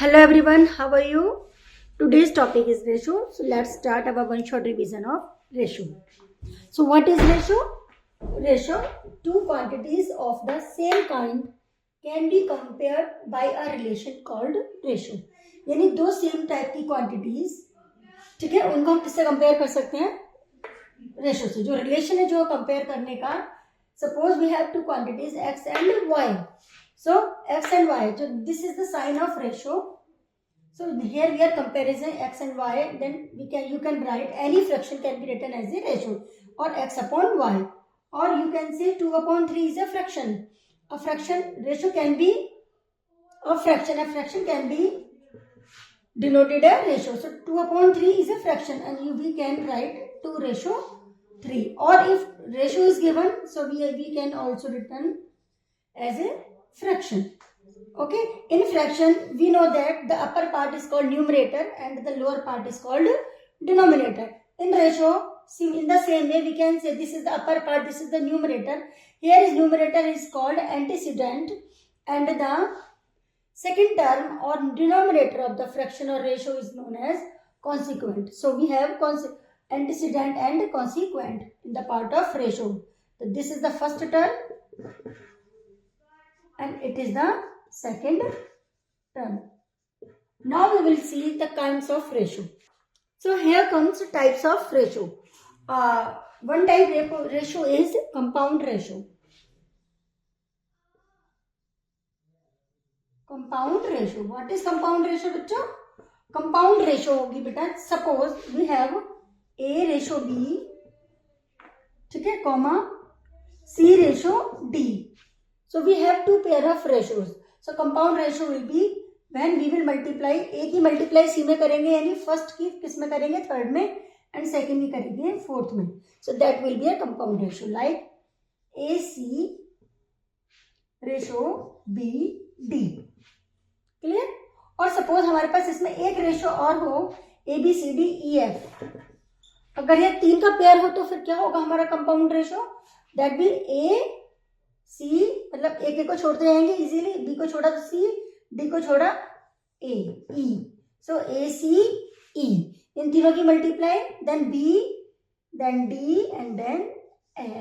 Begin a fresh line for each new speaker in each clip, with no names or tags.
Hello everyone, how are you? Today's topic is ratio. So let's start our one shot revision of ratio. So what is ratio? Ratio, two quantities of the same kind can be compared by a relation called ratio. यानी दो same type की quantities, ठीक है, उनको हम किससे compare कर सकते हैं? रेशो से. जो रिलेशन है जो कंपेयर करने का, suppose we have two quantities x and y. So x and y, so this is the sign of ratio. So here we are comparison x and y. Then you can write any fraction can be written as a ratio, or x upon y, or you can say 2 upon 3 is a fraction. A fraction ratio can be a fraction. A fraction can be denoted a ratio. So 2 upon 3 is a fraction, and we can write 2 ratio 3. Or if ratio is given, so we can also written as a fraction. Okay, in fraction we know that the upper part is called numerator and the lower part is called denominator. In ratio, see, in the same way we can say this is the upper part, this is the numerator. Here is numerator is called antecedent, and the second term or denominator of the fraction or ratio is known as consequent. So we have antecedent and consequent in the part of ratio. So this is the first term and it is the second term. Now we will see the kinds of ratio. So here comes types of ratio. One type ratio is compound ratio. Compound ratio. What is compound ratio बच्चों? Compound ratio होगी बेटा, suppose we have A ratio B, ठीक है, comma C ratio D. So we have two pair of ratios. So compound ratio will be when we will multiply, A की multiply C में करेंगे, यानी first की किस में करेंगे? थर्ड में, and second की करेंगे फोर्थ में. So that will be a compound ratio like AC ratio BD. Clear? और सपोज हमारे पास इसमें एक रेशो और हो ABCDEF. अगर ये तीन का पेयर हो तो फिर क्या होगा हमारा compound ratio? That will AC, मतलब एक को छोड़ते जाएंगे इजीली, B को छोड़ा तो C, D को छोड़ा E. सो ACE. इन तीनों की multiply, then B, then D and then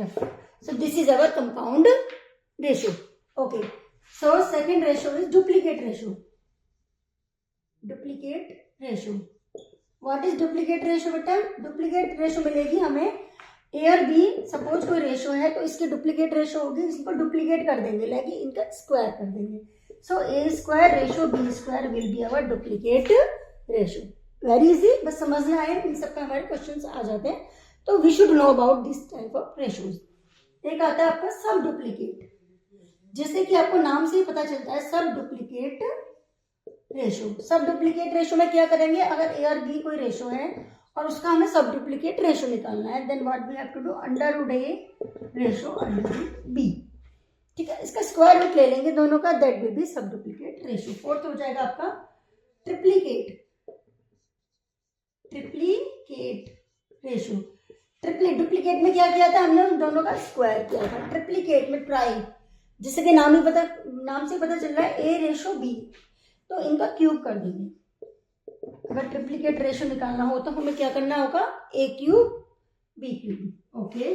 F. So this is our compound ratio. Okay, so second ratio is duplicate ratio. Duplicate ratio. What is duplicate ratio बेटा? Duplicate ratio मिलेगी हमें ए और B. Suppose कोई ratio है तो इसकी duplicate ratio होगी, इसको डुप्लीकेट कर देंगे, लाइक इनका स्क्वायर कर देंगे. So A square ratio B square will be our duplicate ratio. Very easy, बस समझना है, इन सब पे हमारे क्वेश्चंस आ जाते हैं. तो we should know about this type of ratios. एक आता है आपका सब डुप्लीकेट, जैसे कि आपको नाम से ही पता चलता है सब डुप्लीकेट रेशो. सब डुप्लीकेट रेशो में क्या करेंगे? अगर ए और बी कोई रेशो है और उसका हमें सब डुप्लीकेट रेशो निकालना है, then what we have to do, under root A ratio under root B. ठीक है, इसका स्क्वायर रूट ले लेंगे दोनों का, that will be sub duplicate ratio. Fourth हो जाएगा आपका ट्रिप्लीकेट. Triplicate ratio. डुप्लीकेट में क्या किया था हमने? उन दोनों का स्क्वायर किया था. ट्रिप्लीकेट में ट्राई, जैसे कि नाम से पता चल रहा है ए रेशो बी, तो इनका क्यूब कर देंगे. अगर ट्रिप्लीकेट रेशो निकालना हो तो हमें क्या करना होगा? ए क्यूब बी क्यूब. ओके,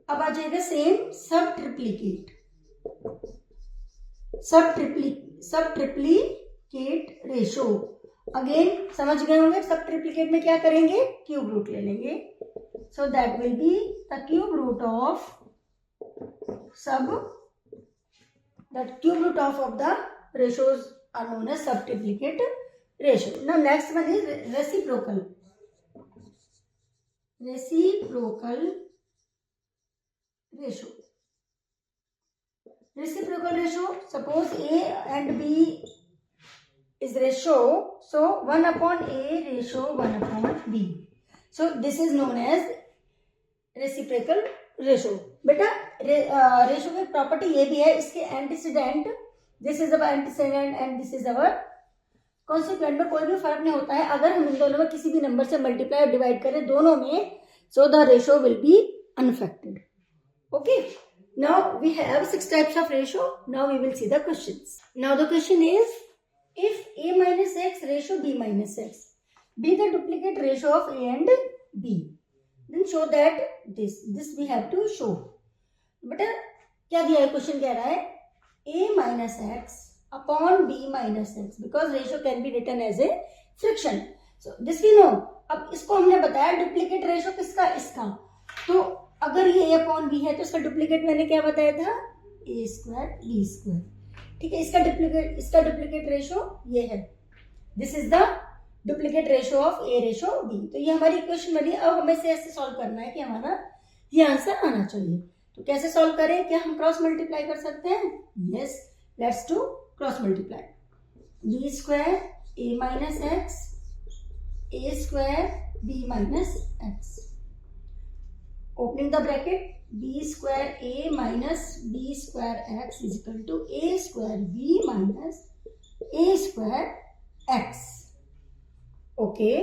अब आ जाएगा सेम सब ट्रिप्लीकेट. सब ट्रिप्लीकेट रेशो. अगेन समझ गए होंगे, सब ट्रिप्लीकेट में क्या करेंगे? क्यूब रूट ले लेंगे. So that will be the cube root of the ratios are known as sub triplicate ratio. Now next one is reciprocal ratio. Reciprocal ratio, suppose A and B is ratio, so 1 upon A ratio 1 upon B. So this is known as reciprocal ratio. बेटा ratio की property ये भी है, इसके antecedent, this is our antecedent and this is our consequent में कोई भी फर्क नहीं होता है अगर हम इन दोनों में किसी भी नंबर से मल्टीप्लाई और डिवाइड करें दोनों में, so the ratio will be unaffected. Okay, now we have 6 types of ratio. Now we will see the questions. Now the question is, if a minus x ratio b minus x. Be the duplicate ratio of a and b. Then show that this we have to show. बेटा क्या दिया है, question कह रहा है a minus x upon b minus x because ratio can be written as a friction. So this we know. अब इसको हमने बताया डुप्लीकेट रेशो किसका, इसका. तो अगर ये a अपॉन b है तो इसका डुप्लीकेट मैंने क्या बताया था, a स्क्वायर b स्क्वायर. ठीक है, इसका डुप्लीकेट रेशो ये है. This is the duplicate ratio of a ratio b. तो ये हमारी इक्वेशन बनी. अब हमें से ऐसे सॉल्व करना है कि हमारा ये आंसर आना चाहिए. तो कैसे सॉल्व करें, क्या हम क्रॉस मल्टीप्लाई कर सकते हैं? Yes, let's do cross multiply. b square a minus x a square b minus x. Opening the bracket, b square a minus b square x is equal to a square b minus a square x. Okay,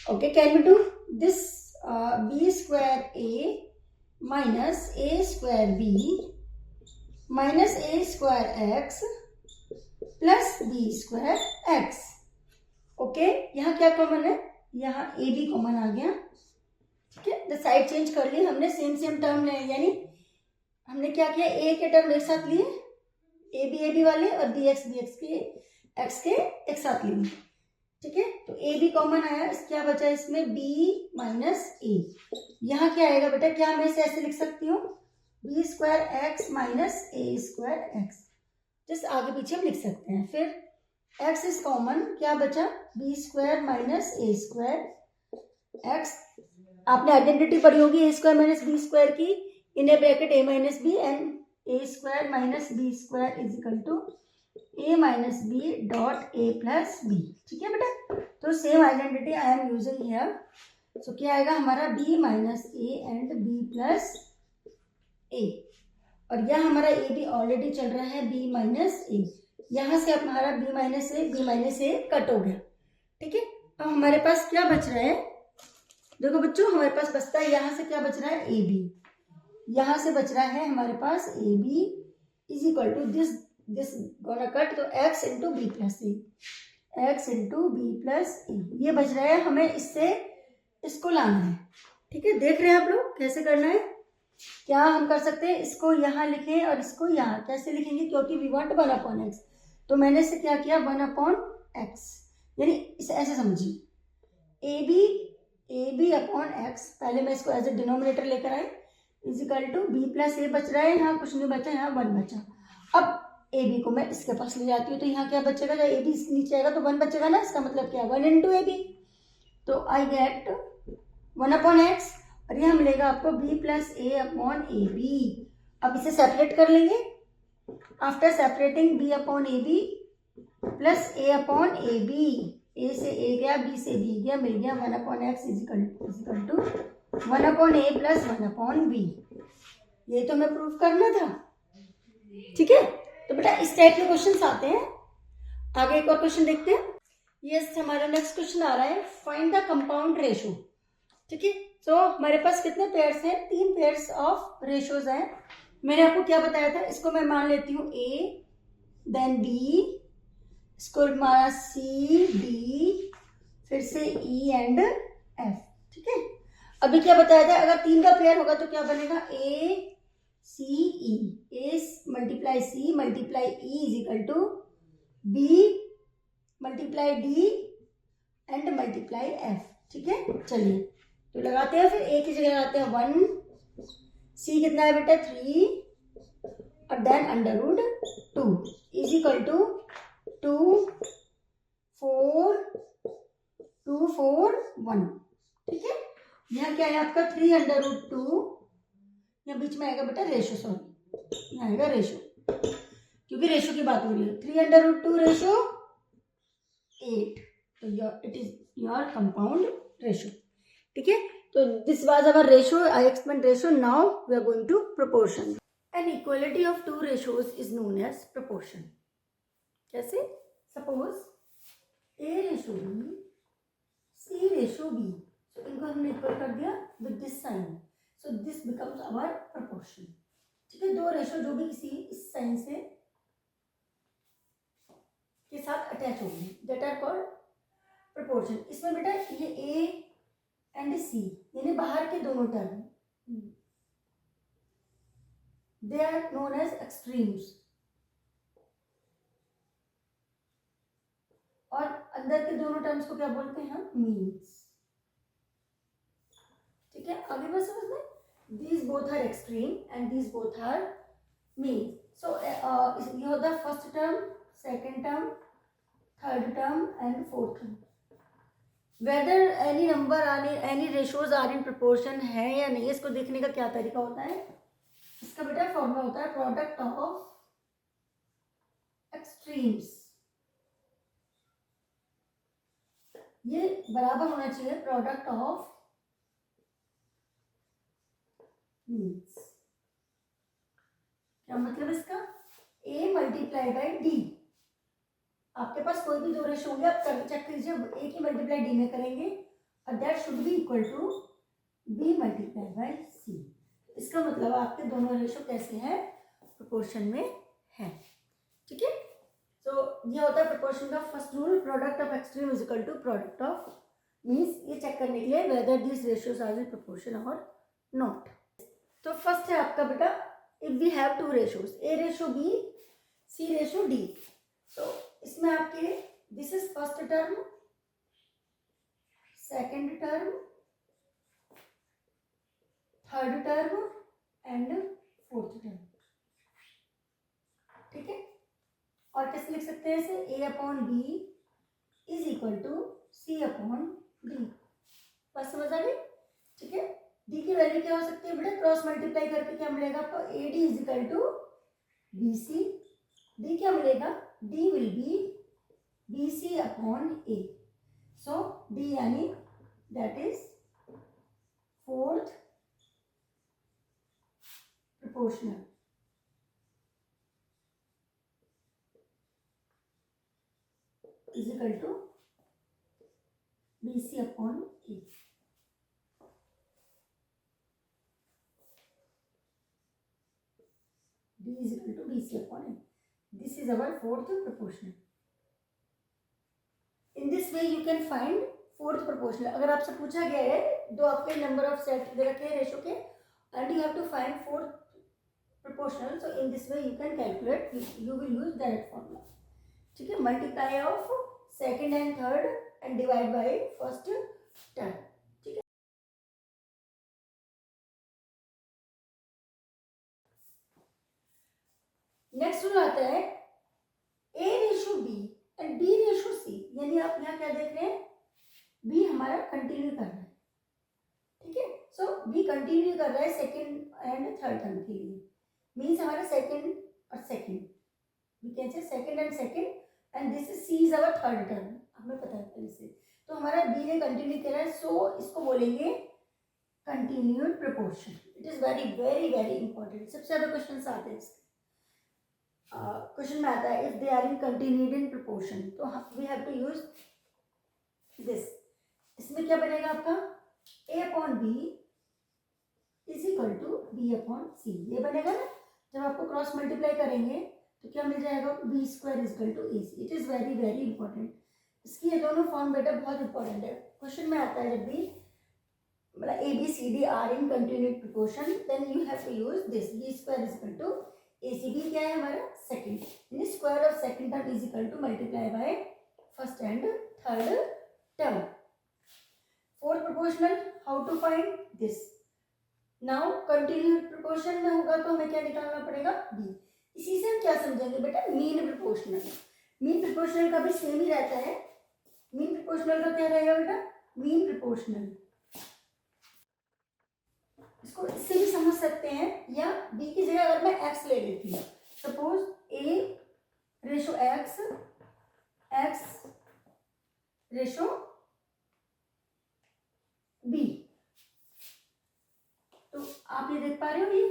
can we do this? B square a minus a square b minus a square x plus b square x. Okay, यहाँ क्या common है, यहाँ A B common आ गया. ठीक है, the side change कर ली हमने, same term ले, यानी हमने क्या किया, ए के टर्म एक साथ लिए, ए बी वाले, और बी एक्स के एक्स के एक साथ लिए. ठीक है, तो ए बी कॉमन आया, क्या बचा इसमें, बी माइनस ए. यहाँ क्या आएगा बेटा, क्या मैं इसे ऐसे लिख सकती हूँ, B square x minus A square x. Just आगे पीछे हम लिख सकते हैं. फिर x इज कॉमन, क्या बचा, B square minus A square X. आपने आइडेंटिटी पढ़ी होगी A square minus B square की, in a bracket A minus B and A square minus B square is equal to A minus B dot A plus B. ठीक है बेटा, तो same identity I am using here. So क्या आएगा हमारा, B minus A and B plus A. और यह हमारा ए बी ऑलरेडी चल रहा है बी माइनस ए. यहाँ से हमारा बी माइनस ए कट हो गया. ठीक है, अब हमारे पास क्या बच रहा है, देखो बच्चों, हमारे पास बचता है यहाँ से क्या बच रहा है, ए बी. यहाँ से बच रहा है हमारे पास A B is equal to this gonna cut, तो X into B plus A, X into B plus A. ये बच रहा है, हमें इससे इसको लाना है. ठीक है, देख रहे हैं आप लोग कैसे करना है. क्या हम कर सकते हैं, इसको यहाँ लिखें और इसको यहाँ. कैसे लिखेंगे, क्योंकि वी वांट 1 अपॉन एक्स, तो मैंने इसे क्या किया, 1 अपॉन एक्स. यानी इसे ऐसे समझिए, ए बी अपॉन एक्स. पहले मैं इसको एज ए डिनोमिनेटर लेकर आई, is equal to B plus A बच रहा है, यहाँ कुछ नहीं बचा, यहाँ 1 बचा. अब ए बी को मैं इसके पास ले जाती हूँ, तो यहाँ क्या बचेगा, जब ए बी नीचे आएगा तो 1 बचेगा ना. इसका मतलब क्या, 1 इंटू ए बी. तो आई गेट 1 अपॉन एक्स, और ये हम लेगा आपको B plus A upon A B. अब इसे सेपरेट कर लेंगे. After separating B upon A B plus A upon A B, A से ए गया, बी से बी गया, मिल गया 1 upon X is equal to 1 upon A plus 1 upon B. ये तो हमें प्रूफ करना था. ठीक है, तो बेटा इस टाइप के क्वेश्चन आते हैं. आगे एक और क्वेश्चन देखते हैं. यस, हमारा नेक्स्ट क्वेश्चन आ रहा है, फाइंड द कंपाउंड रेशो. ठीक है, तो हमारे पास कितने पेयर्स हैं, 3 पेयर्स ऑफ रेशोज हैं. मैंने आपको क्या बताया था, इसको मैं मान लेती हूँ ए, देन बी, इसको माना सी डी, फिर से ई एंड एफ. ठीक है, अभी क्या बताया था, अगर 3 का पेयर होगा तो क्या बनेगा, A C E, A multiply C multiply E is equal to B multiply D and multiply F. ठीक है, चलिए तो लगाते हैं. फिर ए की जगह लगाते हैं 1, सी कितना है बेटा 3, और then under root 2 is equal to 2 4 2 4 1. ठीक है, यहाँ क्या है आपका 3 अंडर रूट 2, यहाँ बीच में आएगा बेटा रेशो, सॉरी यहाँ आएगा रेशो, क्योंकि रेशो की बात हो रही है. 3 अंडर रूट 2 रेशो 8, तो it is your compound ratio. ठीक है, तो this was our ratio, I explain ratio. Now we are going to proportion. An equality of 2 ratios is known as proportion. कैसे, suppose A ratio B, C ratio B, तो इनको हमने equal कर दिया with this sign, so this becomes our proportion. ठीक है, 2 ratio जो भी किसी इस साइन से के साथ अटैच होंगे, दैट आर कॉल्ड प्रोपोर्शन। इसमें बेटा ये ए एंड सी यानी बाहर के दोनों term they are known as extremes, और अंदर के दोनों टर्म्स को क्या बोलते हैं हम? मीन्स। ठीक है, आगे बस समझ में, these both are extreme and these both are mean. So ये होता है first term, second term, third term and fourth term. Whether any number any ratios are in proportion है या नहीं, इसको देखने का क्या तरीका होता है? इसका बेटा फॉर्मूला होता है प्रोडक्ट ऑफ एक्सट्रीम्स। ये बराबर होना चाहिए प्रोडक्ट ऑफ मीन्स। क्या मतलब इसका? a multiply by D. आपके पास कोई भी दो रेशो होंगे, आप करके चेक कीजिए, a की मल्टीप्लाई डी में करेंगे और that should be equal to b multiply by c। इसका मतलब आपके दोनों रेशो कैसे हैं? प्रोपोर्शन में है। ठीक है, तो ये होता है प्रोपोर्शन का first rule, product of extreme is equal to product of means. ये चेक करने के लिए whether this ratios are in proportion और नॉट। तो फर्स्ट है आपका बेटा, if we have two ratios, A ratio B, C ratio D, तो इसमें आपके this is first term, second term, third term and fourth term. ठीक है, और कैसे लिख सकते हैं इसे? A upon B is equal to C upon D. बस समझ आ गई? ठीक है, डी की वैल्यू क्या हो सकती है बेटा? क्रॉस मल्टीप्लाई करके क्या मिलेगा आपको? A D is equal to B C. D क्या मिलेगा? D will be B C upon A. So D यानी that is fourth proportional. Is equal to B C upon A. D is equal to BC upon A. This is our fourth proportional. In this way you can find fourth proportional. अगर आपसे पूछा गया है दो आपके number of set दे रखे हैं ratio के and you have to find fourth proportional, so in this way you can calculate, you will use direct formula. ठीक है, multiply of second and third and divide by first term. ठीक है, next rule आता है a ratio b and b ratio c, यानी आप यहाँ क्या देख रहे हैं? b हमारा कंटिन्यू कर रहा है। ठीक है, सो b कंटिन्यू कर रहा है सेकंड एंड थर्ड टर्म के लिए, मींस हमारा सेकंड और second, we can say second and second and this is c is our third term, हमें पता है पहले से। तो हमारा b ने कंटिन्यू करा है, सो इसको बोलेंगे continued proportion. It is very very very important, सबसे ज्यादा क्वेश्चन आते हैं इसके। क्वेश्चन में आता है if they are in continued in proportion, तो we have to use this. इसमें क्या बनेगा आपका? a upon B is equal to B upon C. ये बनेगा ना, जब आपको क्रॉस मल्टीप्लाई करेंगे तो क्या मिल जाएगा? B square is equal to A C. It is very very important, इसकी ये दोनों फॉर्म बेटा बहुत इंपॉर्टेंट है। क्वेश्चन में आता है जब भी मतलब A B C D are in continued proportion, then you have to use this, B square is equal to A C. B क्या है हमारा? सेकंड, यानी square of second term is equal to multiply by first and third term. Fourth proportional, how to find this? Now continued proportion में होगा तो हमें क्या निकालना पड़ेगा? बी। इसी से हम क्या समझेंगे बेटा? Mean proportional. मीन प्रोपोर्शनल का भी सेम ही रहता है। मीन प्रोपोर्शनल का क्या रहेगा बेटा? Mean proportional. इसको इससे भी समझ सकते हैं, या b की जगह अगर मैं x ले लेती हूँ, suppose a ratio x, x ratio b, तो आप ये देख पा रहे हो, ये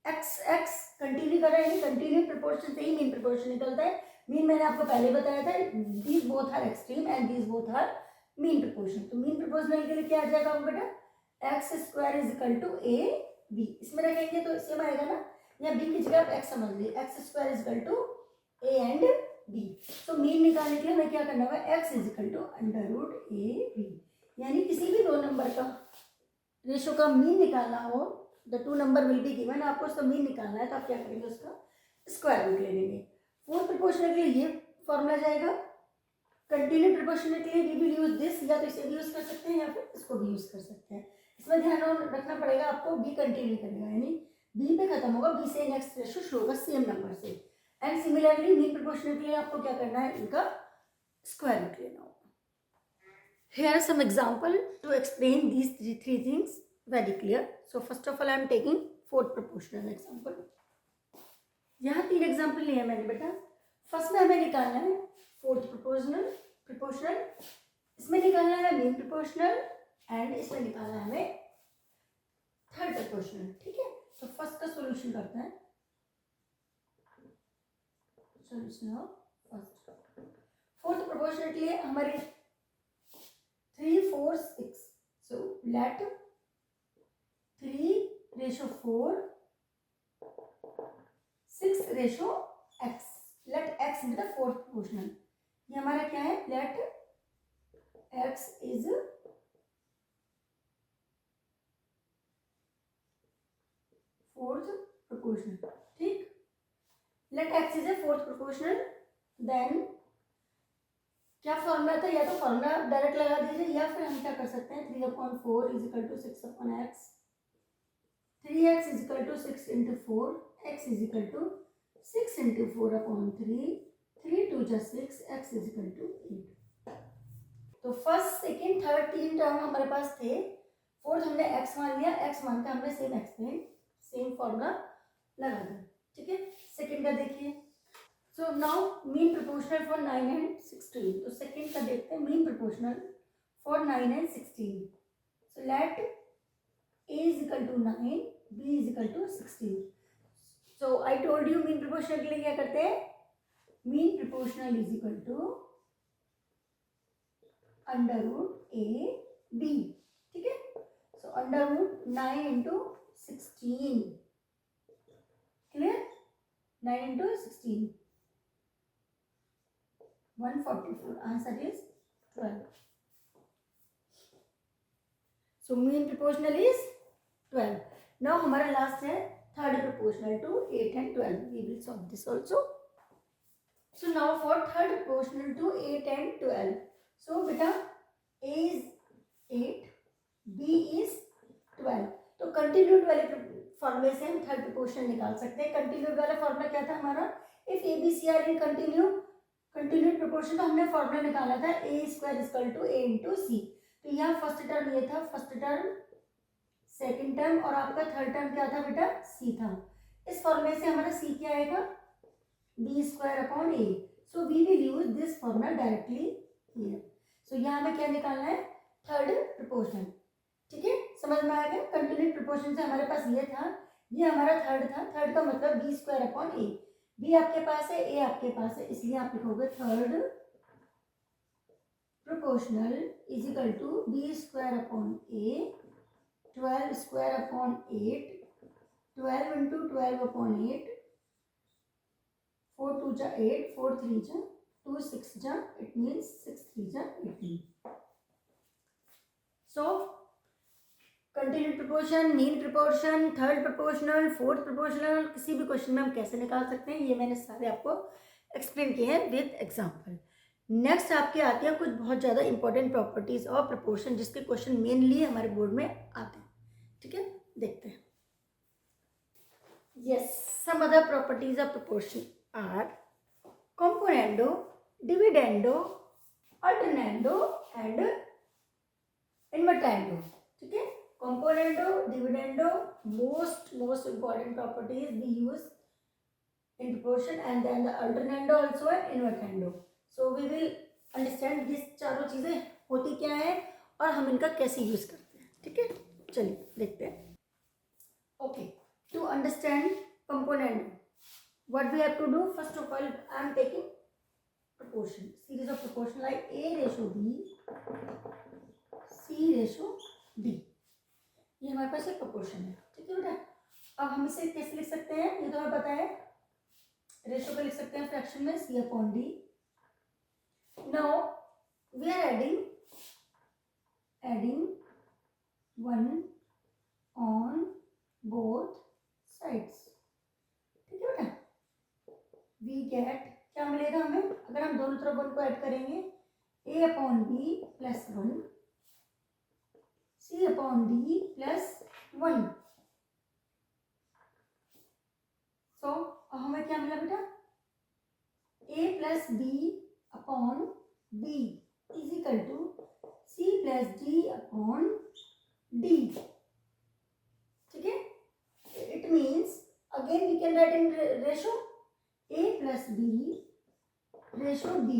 x x कंटिन्यू कर रहा है, कंटिन्यू प्रोपोर्शन से ही मीन प्रोपोर्शन निकलता है। मीन मैंने आपको पहले बताया था, these both are extreme and these both are mean proportion. तो मीन प्रोपोर्शनल के लिए क्या आ जाएगा बेटा? X square is equal to A B. इसमें रखेंगे तो सेम आएगा ना, या बी की जगह आप एक्स समझ लीजिए, X square is equal to A and B. तो मीन निकालने के लिए हमें क्या करना होगा, x is equal to under root A B, यानी किसी भी दो नंबर का रेशो का मीन निकालना हो, the two number will be given, आपको उसका मीन निकालना है तो आप क्या करेंगे, उसका स्क्वायर रूट ले लेंगे। फोर्थ प्रोपोर्शनल के लिए ये फॉर्मूला जाएगा, कंटिन्यू प्रोपोर्शनल के लिए वी विल यूज दिस, या तो इसे भी यूज कर सकते हैं या फिर इसको भी यूज कर सकते हैं। इसमें ध्यान रखना पड़ेगा आपको, बी कंटिन्यू करेगा, यानी बी पे खत्म होगा, बी से नेक्स्ट रेशो शुरू होगा सेम नंबर से। एंड सिमिलरली मीन प्रोपोर्शनल के लिए आपको क्या करना है, इनका स्क्वायर रूट लेना होगा। Here are some example to explain these three things very clear. So first of all I am taking fourth proportional example. यहाँ 3 एग्जाम्पल लिए हैं मैंने बेटा। फर्स्ट में हमें निकालना है फोर्थ प्रोपोर्शनल, इसमें निकालना है मीन प्रोपोर्शनल, एंड इसमें निकालना है हमें थर्ड प्रोपोर्शनल। ठीक है, तो फर्स्ट का सॉल्यूशन करते हैं। Solution of first fourth proportional के लिए हमारे 3, 4, 6, so let 3:4, 6:x, let x be the fourth proportional। ये हमारा क्या है, let x is fourth proportional। ठीक, let x is a fourth proportional, then क्या फॉर्मूला था, या तो फॉर्मूला डायरेक्ट लगा दीजिए, या फिर हम क्या कर सकते हैं, 3/4 is equal to 6/x, 3x is equal to 6 into 4, x is equal to 6 into 4/3, 3 2 6, x is equal to 8। तो फर्स्ट सेकेंड थर्ड 3 टर्म हमारे पास थे, फोर्थ हमने x मान लिया, x मान के हमने सेम एक्सप्लेन सेम फॉर्मूला लगा दिया। ठीक है, सेकेंड का देखिए। So now mean proportional for 9 and 16. तो सेकेंड का देखते हैं, mean proportional for 9 and 16. So let A is equal to 9, B is equal to 16. So I told you mean proportional के लिए क्या करते हैं, mean proportional is equal to under root A B। ठीक है, so under root 9 into 16, clear, 9 into 16, 144, answer is 12। So mean proportional is 12। Now हमारा last है third proportional to 8 and 12, we will solve this also। So now for third proportional to 8 and 12, so बेटा A is 8, B is 12, तो continued वाले फॉर्मूले से हम third proportional निकाल सकते हैं। कंटिन्यूड वाला फॉर्मूला क्या था हमारा, if A B C are in continued proportion, तो हमने फॉर्मूला निकाला था A square equal to A into C. तो यहाँ फर्स्ट टर्म ये था, फर्स्ट टर्म, सेकंड टर्म, और आपका थर्ड टर्म क्या था बेटा, सी था। इस फॉर्मूले से हमारा सी क्या आएगा, B square upon A. So we will use this formula directly here. So यहाँ हमें क्या निकालना है, थर्ड प्रोपोर्शनल। ठीक है, समझ में आ गया। कंटिन्यूड प्रोपोर्शन से हमारे पास ये था, ये हमारा थर्ड था, थर्ड का मतलब B square upon A. B आपके पास है, ए आपके पास है, इसलिए आप लिखोगे third proportional is equal to B square upon A, 12 square upon 8, 12 into 12 upon 8, 4 2 जा 8, 4 3 जा 2, 6 जा, इट मीन्स 6 3 जा 18। So continued proportion, mean proportion, third proportional, fourth proportional, किसी भी क्वेश्चन में हम कैसे निकाल सकते हैं, ये मैंने सारे आपको एक्सप्लेन किए हैं विद एग्जांपल। नेक्स्ट आपके आती है कुछ बहुत ज़्यादा इंपॉर्टेंट प्रॉपर्टीज ऑफ प्रोपोर्शन, जिसके क्वेश्चन मेनली हमारे बोर्ड में आते हैं। ठीक है, देखते हैं। Yes, some other properties of proportion are componendo, dividendo, alternendo and invertendo. ठीक है, componendo, dividendo, most important properties we use in proportion, and then the alternando also and invertendo। So we will understand these चारों चीजें होती क्या है और हम इनका कैसे यूज करते हैं। ठीक है, चलिए देखते हैं। Okay, to understand componendo, what we have to do, first of all I am taking proportion, series of proportion like A ratio B, C ratio D। ये हमारे पास एक प्रोपोर्शन है। ठीक है बेटा, अब हम इसे कैसे लिख सकते हैं, ये तो हमें पता है, रेशो को लिख सकते हैं फ्रैक्शन में C upon D. Now we are adding 1 on both sides. ठीक है बेटा. वी गेट क्या मिलेगा हमें अगर हम दोनों तरफ 1 को ऐड करेंगे. A upon B plus 1 C upon D plus 1. So हमें क्या मिला बेटा A plus B upon B is equal to C plus D upon D. ठीक है. It means again we can write in ratio A plus B ratio D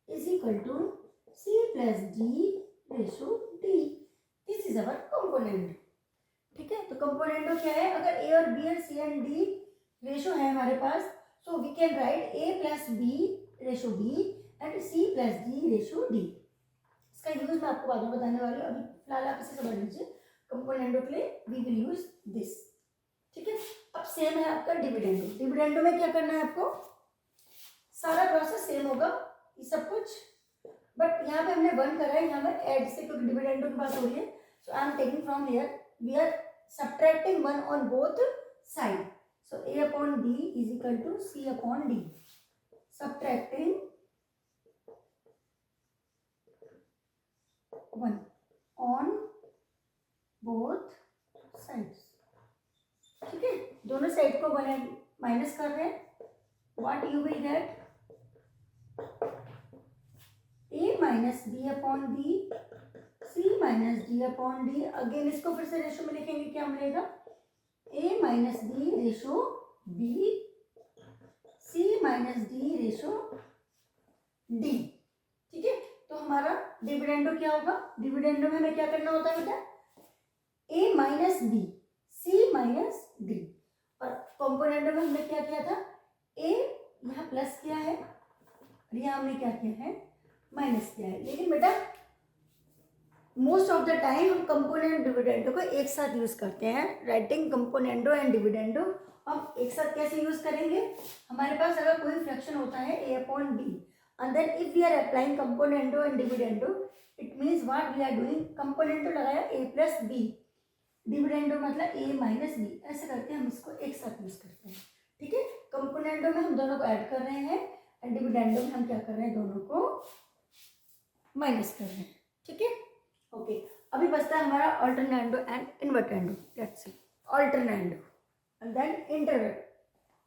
is equal to C plus D ratio D. This is our component. ठीक है. तो कंपोनेंटो क्या है अगर A और B और C एंड D रेशो है हमारे पास so we can write A plus B ratio B and C plus D ratio D. इसका यूज मैं आपको बाद में बताने वाली हूँ. अभी फिलहाल आप इसे समझ लीजिए. कंपोनेंटो के लिए वी विल यूज दिस. ठीक है. अब सेम है आपका डिविडेंडो. डिविडेंडो में क्या करना है आपको सारा प्रोसेस सेम होगा ये सब कुछ. बट यहाँ पे हमने 1 करा है यहाँ पर ऐड से क्योंकि डिविडेंडो की बात हो रही है. So I am taking from here we are subtracting 1 on both side. So A upon B is equal to C upon D. Subtracting 1 on both sides. ठीक है. दोनों साइड को 1 माइनस कर रहे हैं. What you will get A minus B upon B C minus D upon D. Again इसको फिर से रेशो में लिखेंगे क्या मिलेगा A minus B ratio B C minus D ratio D. ठीक है. तो हमारा डिविडेंडो क्या होगा डिविडेंडो में हमें क्या करना होता है बेटा A minus B C minus D. और कंपोनेंटो में हमने क्या किया था A यहाँ प्लस किया है और यहाँ हमने क्या किया है माइनस किया है. लेकिन बेटा मोस्ट ऑफ द टाइम हम कंपोनेंट डिविडेंडो को एक साथ यूज करते हैं. राइटिंग कंपोनेंडो एंड डिविडेंडो हम एक साथ कैसे यूज करेंगे हमारे पास अगर कोई फ्रैक्शन होता है A upon B and then if we are applying componendo and dividendo it means what we are doing componendo लगाया A प्लस B डिविडेंडो मतलब A माइनस B. ऐसे करके हम इसको एक साथ यूज करते हैं. ठीक है. कंपोनेंडो में हम दोनों को ऐड कर रहे हैं एंड डिविडेंडो में हम क्या कर रहे हैं दोनों को माइनस कर रहे हैं. ठीक है. ओके. अभी बचता है हमारा alternendo and invertendo. Let's see alternendo and then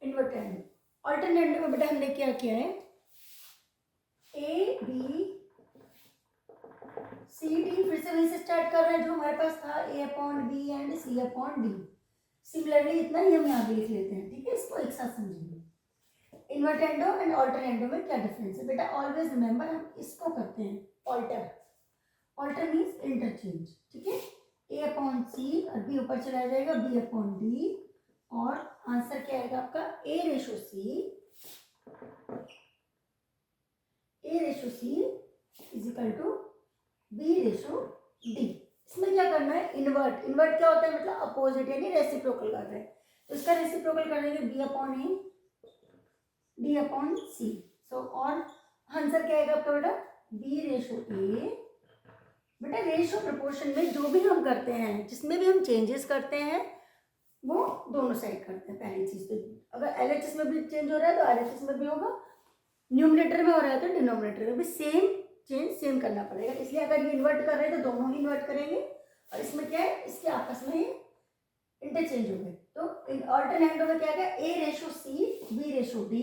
invertendo. Alternendo में बेटा हमने क्या किया है A B C D फिर से वहीं से स्टार्ट कर रहे हैं जो हमारे पास था A upon B and C upon D. Similarly इतना ही हम यहाँ पे लिख लेते हैं. ठीक है. इसको एक साथ समझेंगे. इन्वर्टेंडो एंड अल्टरनेंडो में क्या डिफरेंस है बेटा ऑलवेज रिमेंबर हम इसको करते हैं ऑल्टर. Alter means interchange. ठीक है. A अपॉन C और B ऊपर चला जाएगा B अपॉन D और आंसर क्या आएगा आपका A ratio C is equal to B ratio D. इसमें क्या करना है इन्वर्ट क्या होता है मतलब अपोजिट यानी रेसिप्रोकल कर रहे हैं. तो इसका रेसिप्रोकल कर देंगे B upon A D upon C. सो और आंसर क्या आएगा आपका बेटा B रेशो A. बेटा रेशो प्रपोर्शन में जो भी हम करते हैं जिसमें भी हम चेंजेस करते हैं वो दोनों साइड करते हैं. पहली चीज तो अगर LHS में भी चेंज हो रहा है तो RHS में भी होगा. न्यूमरेटर में हो रहा है तो डिनोमिनेटर में भी सेम चेंज सेम करना पड़ेगा. इसलिए अगर ये इन्वर्ट कर रहे हैं तो दोनों ही इन्वर्ट करेंगे और इसमें क्या है इसके आपस में इंटरचेंज हो गए. तो अल्टरनेंडो में क्या है A ratio C B ratio D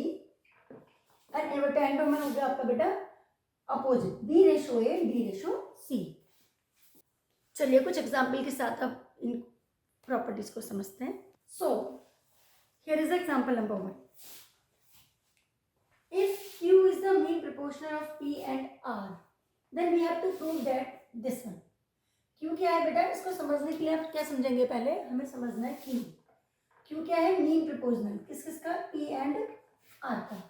and invertendo में हो गया आपका बेटा opposite B ratio A D ratio C. चलिए कुछ एग्जाम्पल के साथ अब इन प्रॉपर्टीज को समझते हैं. So here is example number 1. If Q is the mean proportional of P and R, then we have to prove that this one. Q क्या है बेटा इसको समझने के लिए आप क्या समझेंगे पहले हमें समझना है Q. Q क्या है मीन प्रोपोर्शनल किसका P एंड R का.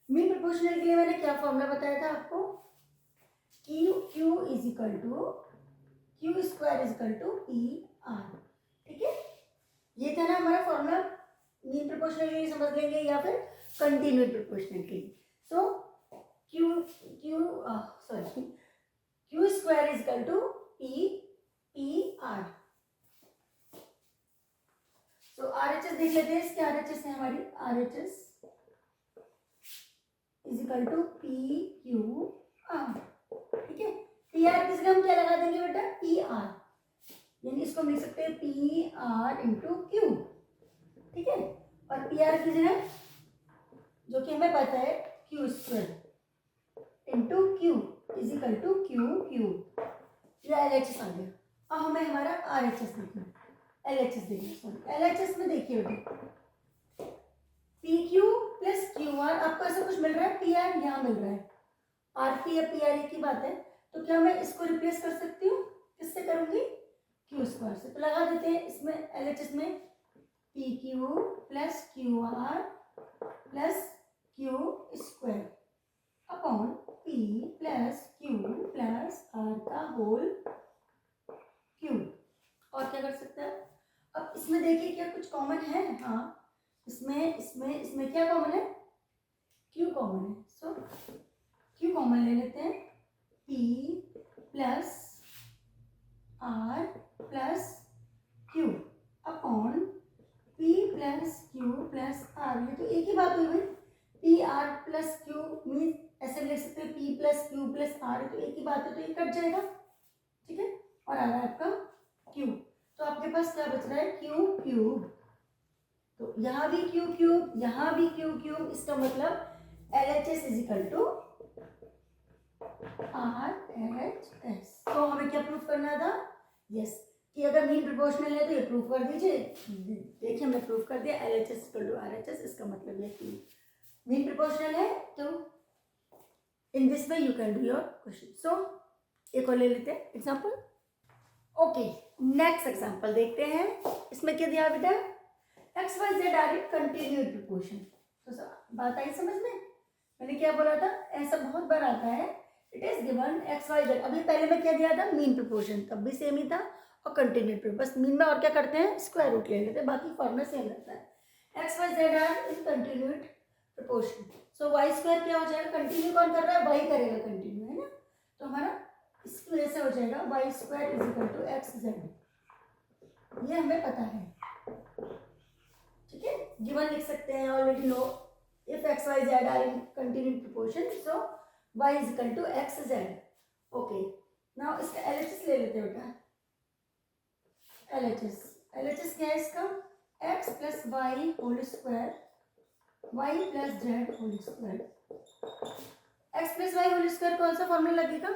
मीन प्रोपोर्शनल के लिए मैंने क्या फॉर्मूला बताया था आपको Q is equal to Q square is equal to P R. ठीक है. ये था ना हमारा फॉर्मूला मीन प्रोपोर्शनल के लिए समझ लेंगे या फिर कंटिन्यूड प्रोपोर्शनल के लिए. So q square is equal to p r. So RHS देख लेते हैं. इसके RHS है हमारी RHS is equal to p q r. ठीक है. पी आर की जगह हम क्या लगा देंगे बेटा? P R. यानी इसको हम लिख सकते हैं पी आर इंटू क्यू. ठीक है. और पी आर की जगह जो कि हमें पता है Q square into Q is equal to Q. या LHS आ गया. अब हमें हमारा RHS देखना है. LHS देखना. सॉरी LHS में देखिए बेटा P Q plus Q are. आपको ऐसा कुछ मिल रहा है? पी आर यहाँ मिल रहा है. आर पी या पी आर एक ही बात है. तो क्या मैं इसको रिप्लेस कर सकती हूँ? किससे करूंगी? क्यू स्क्वायर से. तो लगा देते हैं इसमें LHS में P Q plus Q R plus Q square upon P plus Q plus R का होल क्यू. और क्या कर सकते हैं? अब इसमें देखिए क्या कुछ कॉमन है? हाँ, इसमें क्या कॉमन है? क्यू कॉमन है. सो क्यू कॉमन ले लेते हैं. P plus R plus Q upon P plus Q plus R. ये तो एक ही बात हुई भाई. P R plus Q mean ऐसे लिख सकते हैं P plus Q plus R. तो एक ही बात है. तो ये कट जाएगा. ठीक है. और आ रहा है आपका क्यू. तो आपके पास क्या बच रहा है? Q cube. तो यहाँ भी क्यू क्यूब, यहाँ भी क्यू क्यूब. इसका मतलब LHS is equal to RHS. तो हमें क्या प्रूफ करना था? यस, कि अगर मीन प्रोपोर्शनल है तो ये प्रूफ कर दीजिए. देखिए हमने प्रूफ कर दिया LHS इक्वल टू RHS. इसका मतलब ये कि मीन प्रोपोर्शनल है. तो in this way you can do your question. So एक और ले लेते हैं एग्जाम्पल. ओके, नेक्स्ट एग्जाम्पल देखते हैं. इसमें क्या दिया बेटा? X Y Z are in continued proportion. तो बात आई समझ में? मैंने क्या बोला था? ऐसा बहुत बार आता है. It is given X Y Z. अभी पहले मैं क्या दिया था? Mean proportion. तब भी सेम ही था. और कंटिन्यूड प्रोपोर्शन. बस मीन में और क्या करते हैं? स्क्वायर रूट ले लेते हैं. बाकी फॉर्मूला सेम रहता है. X Y Z are in continued proportion. So Y square क्या हो जाएगा? कंटिन्यू कौन कर रहा है? वाई करेगा कंटिन्यू, है ना. तो हमारा इसकी वजह से हो जाएगा Y square is equal to X Z. ये हमें पता है. ठीक है. गिवन लिख सकते हैं. Already know if X Y Z are in continued proportion so Y is equal to X Z. Okay, now इसका LHS ले लेते हैं बेटा. LHS क्या है इसका? X plus y whole square y plus z whole square. X plus y whole square कौन सा फॉर्मूला लगेगा?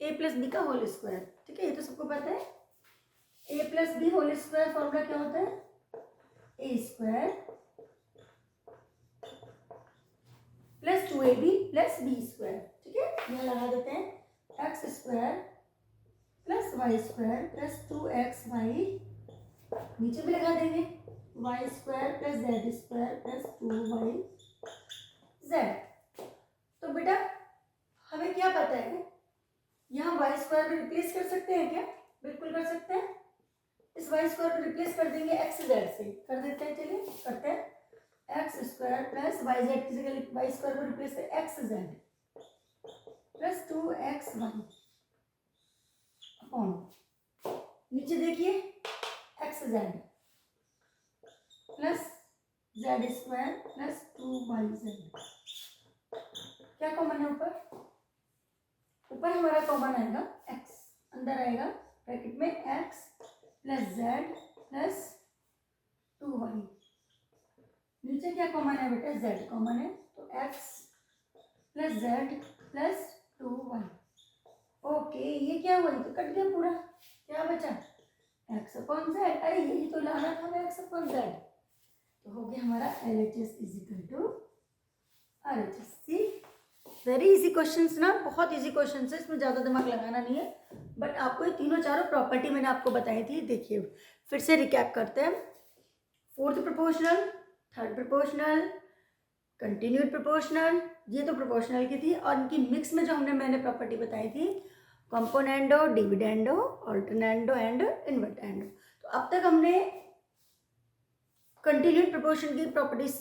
ए प्लस बी का होल स्क्वायर. ठीक है, ये तो सबको पता है. A plus b whole square formula क्या होता है? A square plus 2ab plus b square. ठीक है, यहाँ लगा देते हैं x square plus y square plus 2xy. नीचे भी लगा देंगे Y square plus Z square plus 2yz. तो बेटा हमें क्या पता है? यहाँ वाई स्क्वायर को रिप्लेस कर सकते हैं क्या? बिल्कुल कर सकते हैं. इस वाई स्क्वायर को रिप्लेस कर देंगे एक्स जेड से. कर देते हैं. चलिए करते हैं. X square plus Y Z की जगह वाई स्क्वायर को रिप्लेस कर X Z plus 2xy upon नीचे देखिए X Z plus Z square plus 2yz. क्या कॉमन है ऊपर? ऊपर हमारा कॉमन आएगा x. अंदर आएगा ब्रैकेट में x plus Z plus 2y. नीचे क्या कॉमन है बेटा? z कॉमन है. तो x plus Z plus 2y. Okay, ये क्या हुआ? तो कट गया पूरा. क्या बचा? x upon Z. अरे यही तो लाना था हमें, x अपॉन जेड. तो हो गया हमारा LHS is equal to RHS. See very easy questions ना, बहुत इजी क्वेश्चंस है. इसमें ज़्यादा दिमाग लगाना नहीं है. बट आपको ये तीनों चारों प्रॉपर्टी मैंने आपको बताई थी. देखिए फिर से रिकैप करते हैं. Fourth proportional, third proportional, continued proportional, ये तो प्रोपोर्शनल की थी. और इनकी मिक्स में जो मैंने प्रॉपर्टी बताई थी कंपोनेंडो, डिविडेंडो, ऑल्टरनेंडो एंड इन्वर्टेंडो. तो अब तक हमने कंटिन्यूड प्रोपोर्शन की प्रॉपर्टीज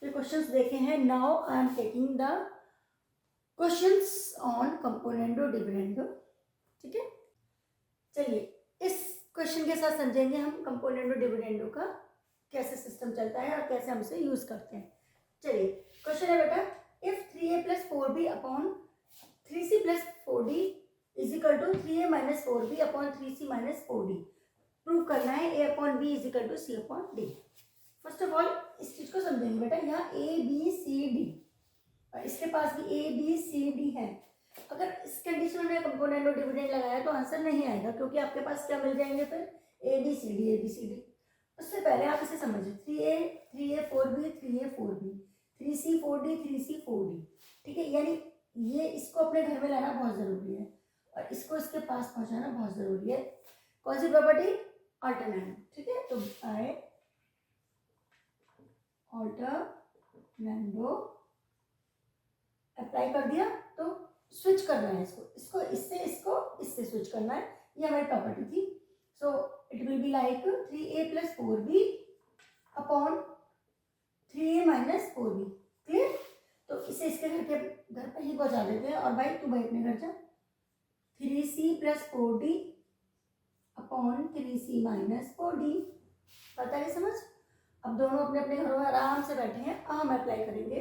के क्वेश्चंस देखे हैं. Now I am taking the questions on componendo dividendo. ठीक है, चलिए इस क्वेश्चन के साथ समझेंगे हम कंपोनेंडो डिविडेंडो का कैसे सिस्टम चलता है और कैसे हम इसे यूज करते हैं. चलिए क्वेश्चन है बेटा, if 3a plus 4b upon 3c plus 4d is equal to 3a minus 4b upon 3c minus 4d. Prove करना है a upon b is equal to c upon d. First of all इस चीज को समझेंगे बेटा. यहाँ a b c d और इसके पास भी a b c d है. अगर इस कंडीशन में कंपोनेंट और डिविडेंड लगाया तो आंसर नहीं आएगा, क्योंकि आपके पास क्या मिल जाएंगे फिर a b c d. उससे पहले आप इसे समझिए. 3a 4b 3a 4b 3c 4d 3c 4d. ठीक है, यानी ये इसको अपने घर में लाना बहुत जरूरी है और इसको इसके पास पहुंचाना बहुत जरूरी है. कौन सी प्रॉपर्टी? अल्टरनेंडो. ठीक है, तो बाय अल्टरनेंडो अप्लाई कर दिया तो स्विच करना है इसको इससे स्विच करना है. ये हमारी प्रॉपर्टी थी. So it will be like 3a plus 4b upon 3a minus 4b. Clear? तो इसे इसके घर पे ही पहुंचा देते हैं. और भाई तू भाई अपने घर जा. 3c plus 4d upon 3c minus 4d. पता है समझ? अब दोनों अपने अपने घरों में आराम से बैठे हैं. अब हम अप्लाई करेंगे.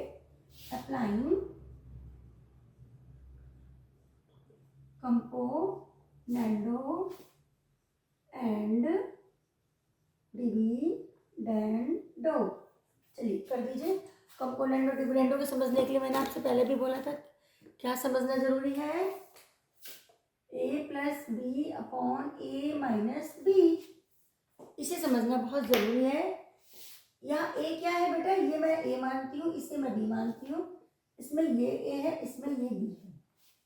Applying componendo and dividendo. चलिए कर दीजिए. कंपोनेंडो डिविडेंडो को समझने के लिए मैंने आपसे पहले भी बोला था क्या समझना जरूरी है. a plus B upon a minus B. इसे समझना बहुत जरूरी है. यहाँ a क्या है बेटा? ये मैं a मानती हूँ, इसे मैं b मानती हूँ. इसमें ये a है, इसमें ये b है.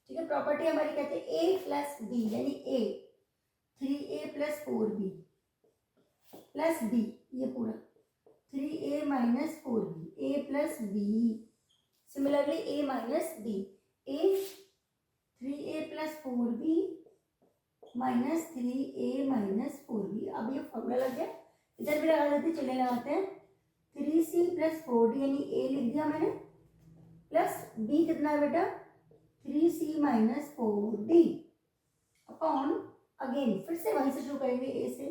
ठीक है, प्रॉपर्टी हमारी कहते हैं a प्लस b, यानी a 3a plus 4b plus b, ये पूरा 3a minus 4b a plus b. Similarly a minus b a 3a plus 4b minus 3a minus 4b. अब ये फॉर्मूला लग गया. इधर भी लगा देते, चले लगाते हैं. 3c प्लस 4d यानी a लिख दिया मैंने, प्लस b कितना है बेटा? 3c minus 4d upon, again फिर से वहीं से शुरू करेंगे a से.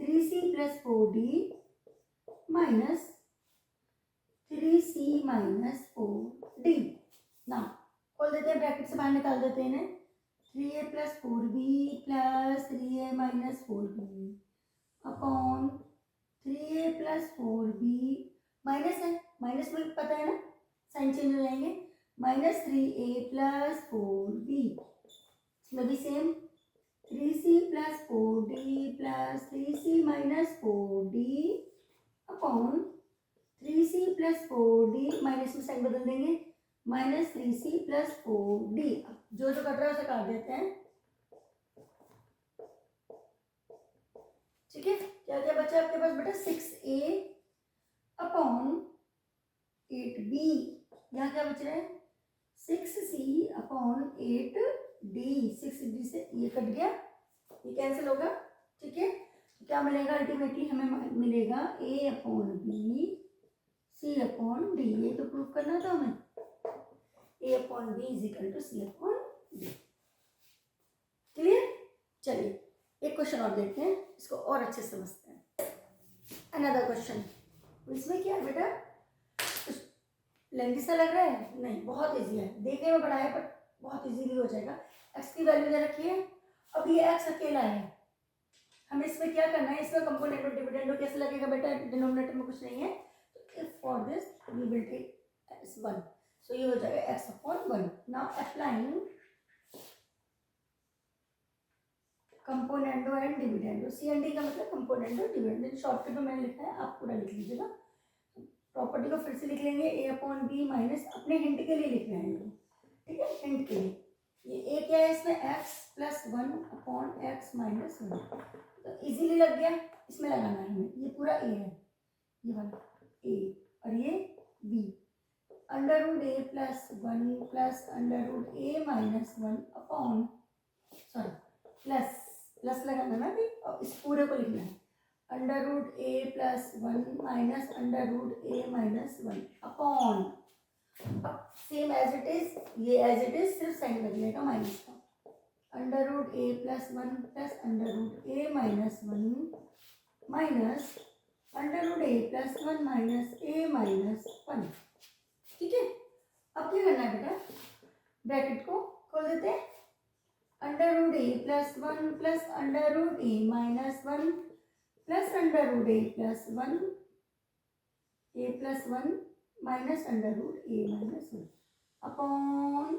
3c plus 4d minus 3c minus 4d. ना खोल देते हैं, ब्रैकेट से बाहर निकाल देते हैं इन्हें. 3a plus 4b plus 3a minus 4b upon 3a plus 4b. Minus है, माइनस में पता है ना साइन चेंज हो जाएंगे. Minus 3a plus 4b. इसमें भी same 3c plus 4d plus 3c minus 4d upon 3c plus 4d. Minus में साइन बदल देंगे, माइनस 3c प्लस 4d. जो कट रहा है उसे काट देते हैं. ठीक है, क्या क्या बचा आपके पास बेटा? 6a upon 8b. यहाँ क्या बच रहा है? 6c upon 8d. 6d से ये कट गया, ये कैंसिल होगा. ठीक है, तो क्या मिलेगा? अल्टीमेटली हमें मिलेगा a upon b c upon d. ये तो प्रूव करना था हमें. a upon b is equal to c upon d. Clear? चलिए एक क्वेश्चन और देखते हैं, इसको और अच्छे से समझते हैं. Another question. इसमें क्या है बेटा? लेंथी सा लग रहा है? नहीं, बहुत इजी है. देखने में बड़ा है पर बहुत इजीली हो जाएगा. x की वैल्यू दे रखी है. अब ये x अकेला है. हमें इसमें क्या करना है? इसमें कंपोनेंट और डिविडेंडो कैसे लगेगा बेटा? डिनोमिनेटर में कुछ नहीं है. तो if for this we will take x1. So ये हो जाएगा x upon 1. Now applying componendo and dividendo. C and D का मतलब कंपोनेंडो डिविडेंडो. शॉर्टकट में मैंने लिखा है, आप पूरा लिख लीजिएगा. प्रॉपर्टी को फिर से लिख लेंगे. a अपॉन बी माइनस, अपने हिंट के लिए लिख रहे हैं. ठीक है, हिंट के लिए. ये a क्या है? इसमें x plus 1 upon x minus 1. तो इजीली लग गया. इसमें लगाना है हमें. ये पूरा a है, ये वाला a और ये b. Under root a plus 1 plus under root a minus 1 upon, sorry plus लगाना ना भी, और इस पूरे को लिखना है. अंडर रूट ए plus one minus under root ए माइनस वन अपॉन, अब सेम एज इट इज, ये एज इट इज सिर्फ साइन बदलेगा माइनस का, अंडर रूट ए plus one plus under root ए minus one minus under root ए plus one minus ए minus one. ठीक है, अब क्या करना है बेटा, ब्रैकेट को खोल देते हैं, अंडर रूट ए plus one plus under root ए minus one plus under root ए plus one minus under root ए minus one upon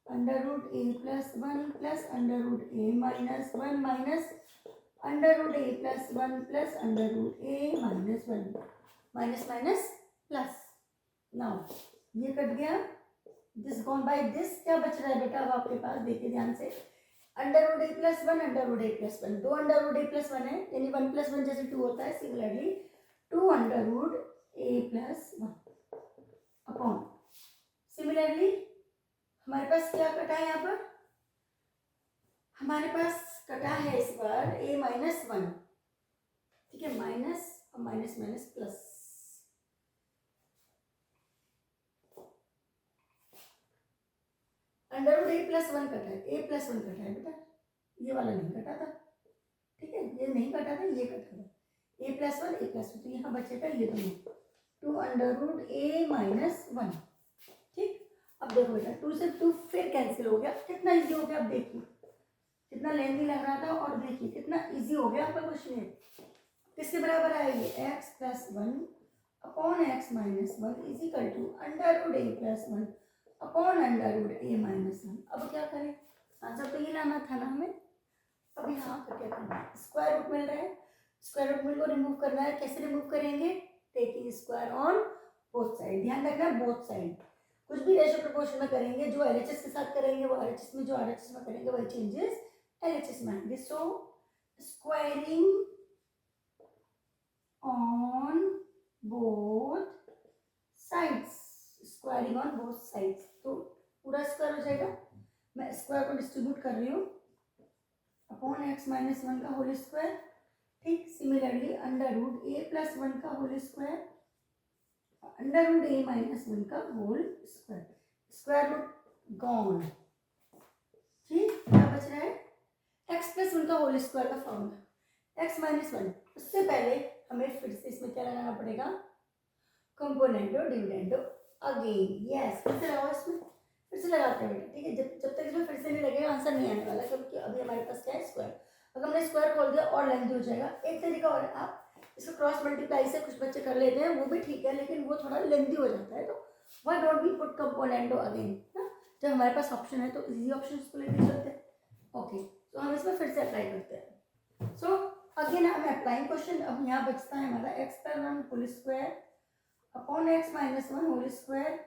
under root ए plus one plus under root ए minus one minus under root ए plus one plus under root ए minus one, minus minus plus. Now ये कट गया, this gone by this, क्या बच रहा है बेटा अब आपके पास, देखिए ध्यान से, अंडर रूट ए प्लस वन अंडर रूट ए प्लस वन, दो अंडर रूट ए प्लस वन है यानी वन प्लस वन जैसे टू होता है, सिमिलरली टू अंडर रूट ए प्लस वन अपॉन, सिमिलरली हमारे पास क्या कटा है यहाँ पर, हमारे पास कटा है इस बार ए माइनस वन, ठीक है, माइनस और minus minus plus, under root ए प्लस वन कटा है, ए प्लस वन कटा है बेटा, ये वाला नहीं कटा था, ठीक है, ये नहीं कटा था, ये कटा था, ए प्लस वन तो यहाँ बचेगा ये दोनों, टू अंडर रूट ए माइनस वन। ठीक, अब देखो बेटा, टू से टू फिर कैंसिल हो गया, कितना इजी हो गया, अब देखिए कितना लेंथी लग रहा था और देखिए कितना इजी हो गया आपका क्वेश्चन। किसके बराबर आया ये, X plus one upon x minus one is equal to under root A plus one upon under root A minus one. अब क्या करें, आंसर तो ये लाना था ना हमें, अब यहाँ पर क्या करना है, स्क्वायर रूट मिल रहा है, स्क्वायर रूट मिल को रिमूव करना है, कैसे रिमूव करेंगे, taking square on both side, ध्यान रखना बोथ साइड, कुछ भी रेशियो प्रोपोर्शन में करेंगे, जो एलएचएस के साथ करेंगे वो आरएचएस में, जो आरएचएस में करेंगे वही चेंजेस एलएचएस में आएंगे। So squaring on both sides, squaring on both sides, तो पूरा स्क्वायर हो जाएगा, मैं स्क्वायर को डिस्ट्रीब्यूट कर रही हूँ अपॉन एक्स माइनस वन का होल स्क्वायर। ठीक, सिमिलरली अंडर रूट ए प्लस वन का होल स्क्वायर अंडर रूट ए माइनस वन का whole square, square root gone. ठीक, क्या बच रहा है, एक्स प्लस वन का होल स्क्वायर का फॉर्मूला एक्स माइनस वन, उससे पहले हमें फिर से इसमें क्या लगाना पड़ेगा, कंपोनेंटो डिविडेंडो अगेन, यस फिर से लगाओ, इसमें फिर से लगाते हैं बेटा, ठीक है, जब तक इसमें फिर से नहीं लगेगा आंसर नहीं आने वाला, क्योंकि अभी हमारे पास क्या है स्क्वायर, अगर हमने स्क्वायर खोल दिया और लेंथ हो जाएगा। एक तरीका और आप इसको क्रॉस मल्टीप्लाई से कुछ बच्चे कर लेते हैं, वो भी ठीक है, लेकिन वो थोड़ा लेंथी हो जाता है, तो why don't we put componendo again ना, जब हमारे पास ऑप्शन है तो इजी ऑप्शन को लेकर चलते हैं। ओके, तो हम इसमें फिर से अप्लाई करते हैं। सो अगेन हम अप्लाइंग क्वेश्चन, अब यहाँ बचता है हमारा x plus one whole square upon x minus one whole square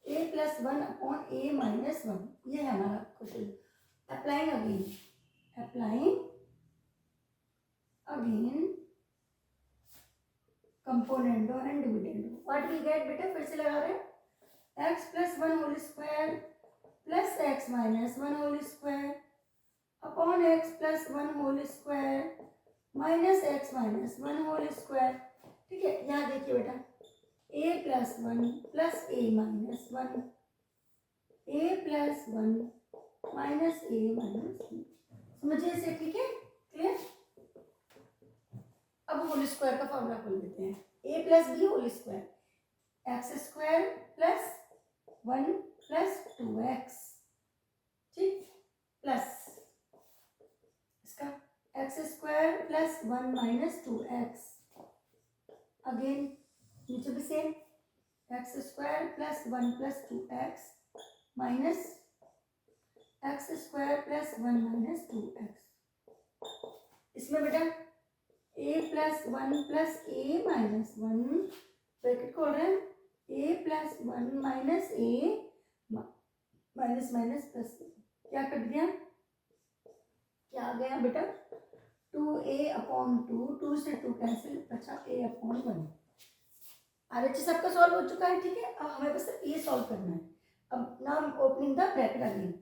a plus one upon a minus one, ये है हमारा question. Applying again componendo and dividendo, what we get बेटा, फिर से लगा रहे हैं, x plus one whole square plus x minus one whole square upon x plus one whole square minus x minus one whole square. ठीक है, यहाँ देखिए बेटा, ए plus one plus A minus one, A plus one minus A minus one, समझिए इसे, ठीक है, clear. अब होल स्क्वायर का फॉर्मूला खोल देते हैं, a plus b whole square x square plus one plus two x, ठीक, प्लस इसका x square plus one minus two x, again नीचे भी same, x square plus one plus two x minus x square plus one minus two x. इसमें बेटा ए plus one plus ए minus one, bracket खोल रहे हैं, a plus one minus A minus minus plus, क्या कट गया, क्या आ गया बेटा, two A upon two, two से टू कैंसिल, बचा ए अपॉन वन। आरएचएस आपका सॉल्व हो चुका है, ठीक है, अब हमें बस ये सॉल्व करना है। अब now opening the bracket again,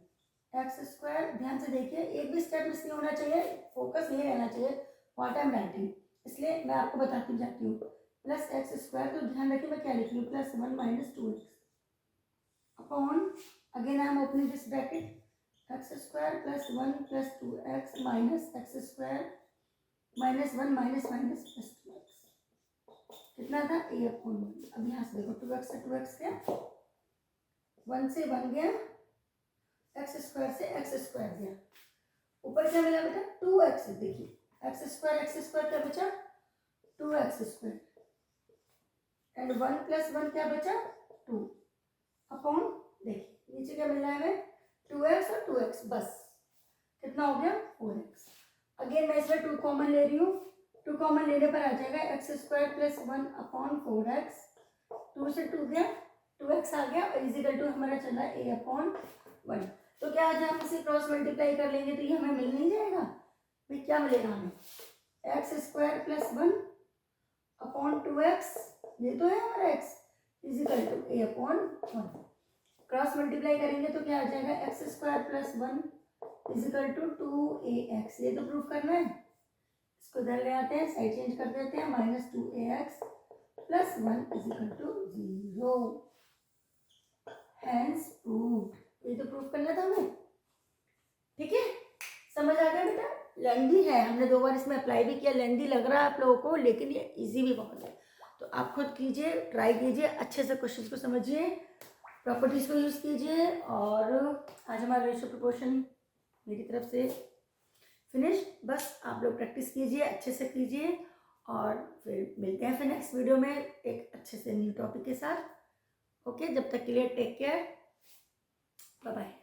x square, ध्यान से देखिए, एक भी स्टेप मिस नहीं होना चाहिए, फोकस नहीं रहना चाहिए, व्हाट आई एम राइटिंग, इसलिए मैं आपको बताती जाती हूँ। प्लस एक्स स्क्वायर, तो ध्यान रखिए मैं क्या लिख रही हूँ, plus 1 minus 2x upon, again I am opening this bracket, x square plus 1 plus 2x minus x square minus 1 minus minus plus 2x, कितना था a अपॉन 1। अब यहाँ से देखो 2x से 2x गया, 1 से 1 गया, एक्स स्क्वायर से एक्स स्क्वायर गया, ऊपर क्या मिला बेटा 2x, देखिए एक्स स्क्वायर क्या बचा 2x स्क्वायर, एंड 1 प्लस 1 क्या बचा 2 अपॉन, देखिए नीचे क्या मिल रहा है हमें 2x और 2x, बस कितना हो गया 4x। अगेन मैं इसमें 2 कॉमन ले रही हूँ, 2 कॉमन लेने पर आ जाएगा X square plus 1 upon 4x, 2 से 2 गया 2x आ गया, और इजिकल टू हमारा चला a अपॉन 1। तो क्या आज हम इसे क्रॉस मल्टीप्लाई कर लेंगे तो ये हमें मिल नहीं जाएगा भाई, क्या मिलेगा हमें x square plus 1 upon 2x, ये तो है हमारा x, is equal to a upon 1। Cross multiply करेंगे तो क्या आ जाएगा X square plus 1 is equal to 2ax, ये तो प्रूफ करना है, इसको इधर ले आते हैं, साइड चेंज कर देते हैं, minus 2ax plus 1 is equal to 0, hence proved, ये तो प्रूफ करना था हमें। ठीक है, समझ आ गया बेटा, लेंदी है, हमने 2 बार इसमें अप्लाई भी किया, लेंदी लग रहा है आप लोगों को, लेकिन ये इजी भी बहुत है, तो आप खुद कीजिए, ट्राई कीजिए, अच्छे से क्वेश्चंस को समझिए, प्रॉपर्टीज को यूज़ कीजिए, और आज हमारा रेशियो प्रोपोर्शन मेरी तरफ से फिनिश। बस आप लोग प्रैक्टिस कीजिए, अच्छे से कीजिए, और फिर मिलते हैं फिर नेक्स्ट वीडियो में एक अच्छे से न्यू टॉपिक के साथ। ओके, जब तक के लिए टेक केयर, बाय बाय।